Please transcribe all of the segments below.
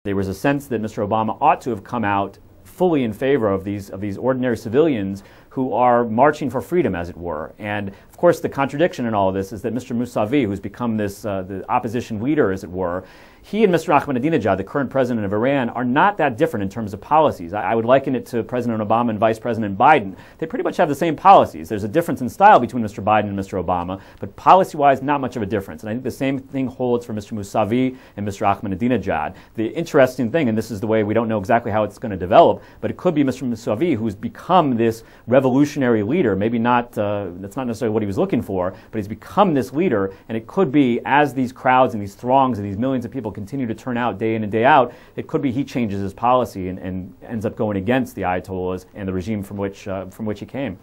There was a sense that Mr. Obama ought to have come out fully in favor of these ordinary civilians who are marching for freedom, as it were. And of course, the contradiction in all of this is that Mr. Mousavi, who's become this the opposition leader, as it were, he and Mr. Ahmadinejad, the current president of Iran, are not that different in terms of policies. I would liken it to President Obama and Vice President Biden. They pretty much have the same policies. There's a difference in style between Mr. Biden and Mr. Obama, but policy-wise, not much of a difference. And I think the same thing holds for Mr. Mousavi and Mr. Ahmadinejad. The interesting thing, and this is the way we don't know exactly how it's going to develop, but it could be Mr. Mousavi who's become this revolutionary leader. Maybe not, that's not necessarily what he was looking for, but he's become this leader, and it could be as these crowds and these throngs and these millions of people continue to turn out day in and day out, it could be he changes his policy and ends up going against the Ayatollahs and the regime from which he came.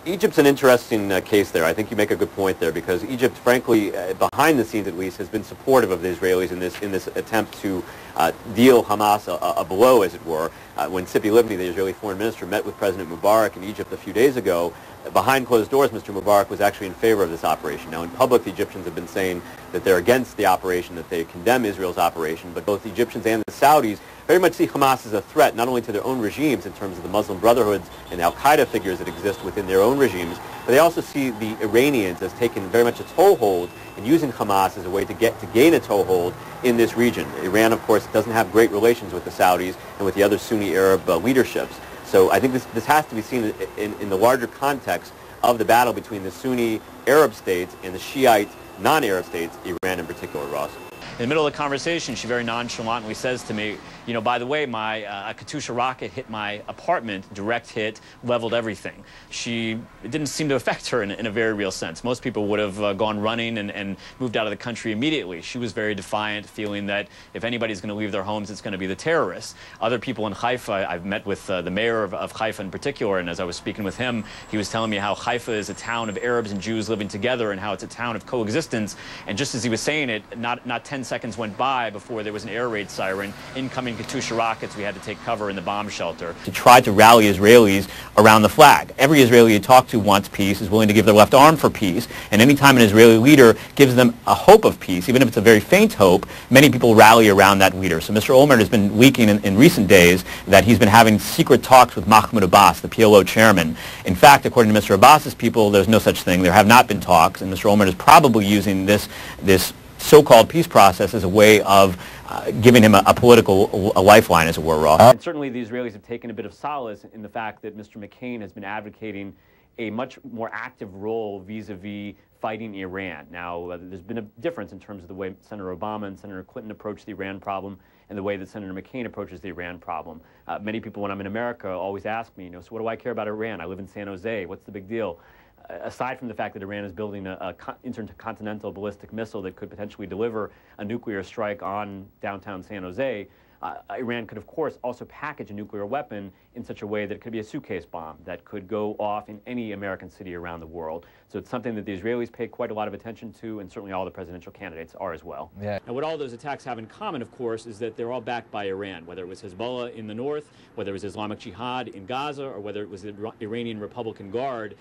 Egypt's an interesting case there. I think you make a good point there, because Egypt, frankly, behind the scenes at least, has been supportive of the Israelis in this attempt to deal Hamas a blow, as it were. When Tzipi Livni, the Israeli foreign minister, met with President Mubarak in Egypt a few days ago, behind closed doors, Mr. Mubarak was actually in favor of this operation. Now, in public, the Egyptians have been saying that they're against the operation, that they condemn Israel's operation, but both the Egyptians and the Saudis very much see Hamas as a threat, not only to their own regimes in terms of the Muslim Brotherhoods and al-Qaeda figures that exist within their own regimes, but they also see the Iranians as taking very much a toehold and using Hamas as a way to gain a toehold in this region. Iran, of course, doesn't have great relations with the Saudis and with the other Sunni Arab leaderships. So I think this has to be seen in the larger context of the battle between the Sunni Arab states and the Shiite non-Arab states, Iran in particular, Ross. In the middle of the conversation, she very nonchalantly says to me, you know, by the way, my Katyusha rocket hit my apartment, direct hit, leveled everything. It didn't seem to affect her in a very real sense. Most people would have gone running and moved out of the country immediately. She was very defiant, feeling that if anybody's going to leave their homes, it's going to be the terrorists. Other people in Haifa, I've met with the mayor of Haifa in particular, and as I was speaking with him, he was telling me how Haifa is a town of Arabs and Jews living together and how it's a town of coexistence. And just as he was saying it, not 10 seconds went by before there was an air raid siren, incoming Katyusha rockets. We had to take cover in the bomb shelter. To try to rally Israelis around the flag. Every Israeli you talk to wants peace, is willing to give their left arm for peace, and any time an Israeli leader gives them a hope of peace, even if it's a very faint hope, many people rally around that leader. So Mr. Olmert has been leaking in recent days that he's been having secret talks with Mahmoud Abbas, the PLO chairman. In fact, according to Mr. Abbas's people, there's no such thing. There have not been talks, and Mr. Olmert is probably using this so-called peace process as a way of giving him a political lifeline, as it were, Ross. And certainly the Israelis have taken a bit of solace in the fact that Mr. McCain has been advocating a much more active role vis-a-vis fighting Iran. Now, there's been a difference in terms of the way Senator Obama and Senator Clinton approached the Iran problem and the way that Senator McCain approaches the Iran problem. Many people, when I'm in America, always ask me, you know, so what do I care about Iran? I live in San Jose. What's the big deal? Aside from the fact that Iran is building an intercontinental ballistic missile that could potentially deliver a nuclear strike on downtown San Jose, Iran could, of course, also package a nuclear weapon in such a way that it could be a suitcase bomb that could go off in any American city around the world. So it's something that the Israelis pay quite a lot of attention to, and certainly all the presidential candidates are as well. Yeah. And what all those attacks have in common, of course, is that they're all backed by Iran, whether it was Hezbollah in the north, whether it was Islamic Jihad in Gaza, or whether it was the Iranian Republican Guard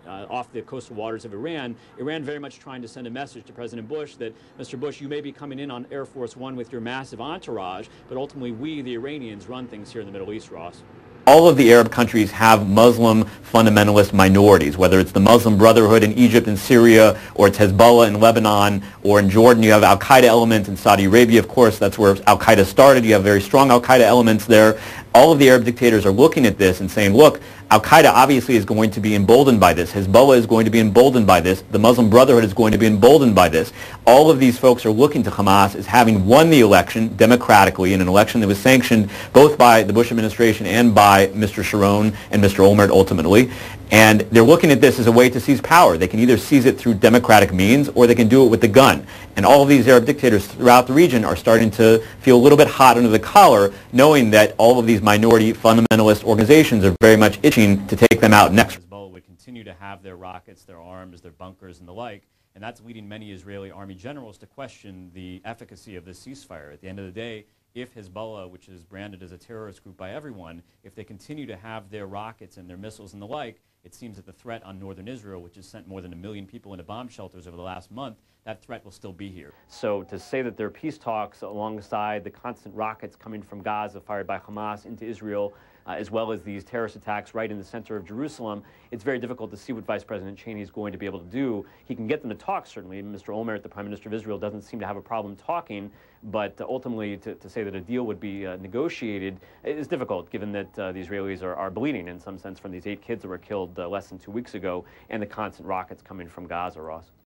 off the coastal waters of Iran. Iran very much trying to send a message to President Bush that, Mr. Bush, you may be coming in on Air Force One with your massive entourage, but ultimately we, the Iranians, run things here in the Middle East, Ross. All of the Arab countries have Muslim fundamentalist minorities, whether it's the Muslim Brotherhood in Egypt and Syria, or it's Hezbollah in Lebanon, or in Jordan you have al-Qaeda elements in Saudi Arabia, of course, that's where al-Qaeda started. You have very strong al-Qaeda elements there. All of the Arab dictators are looking at this and saying, look, al-Qaeda obviously is going to be emboldened by this. Hezbollah is going to be emboldened by this. The Muslim Brotherhood is going to be emboldened by this. All of these folks are looking to Hamas as having won the election democratically in an election that was sanctioned both by the Bush administration and by Mr. Sharon and Mr. Olmert ultimately. And they're looking at this as a way to seize power. They can either seize it through democratic means or they can do it with the gun. And all of these Arab dictators throughout the region are starting to feel a little bit hot under the collar, knowing that all of these minority fundamentalist organizations are very much itching to take them out next. Hezbollah would continue to have their rockets, their arms, their bunkers, and the like, and that's leading many Israeli army generals to question the efficacy of this ceasefire. At the end of the day, if Hezbollah, which is branded as a terrorist group by everyone, if they continue to have their rockets and their missiles and the like, it seems that the threat on northern Israel, which has sent more than 1 million people into bomb shelters over the last month, that threat will still be here. So to say that there are peace talks alongside the constant rockets coming from Gaza fired by Hamas into Israel, as well as these terrorist attacks right in the center of Jerusalem, it's very difficult to see what Vice President Cheney is going to be able to do. He can get them to talk, certainly. Mr. Olmert, the Prime Minister of Israel, doesn't seem to have a problem talking, but ultimately to say that a deal would be negotiated is difficult, given that the Israelis are bleeding in some sense from these 8 kids that were killed less than 2 weeks ago and the constant rockets coming from Gaza, Ross.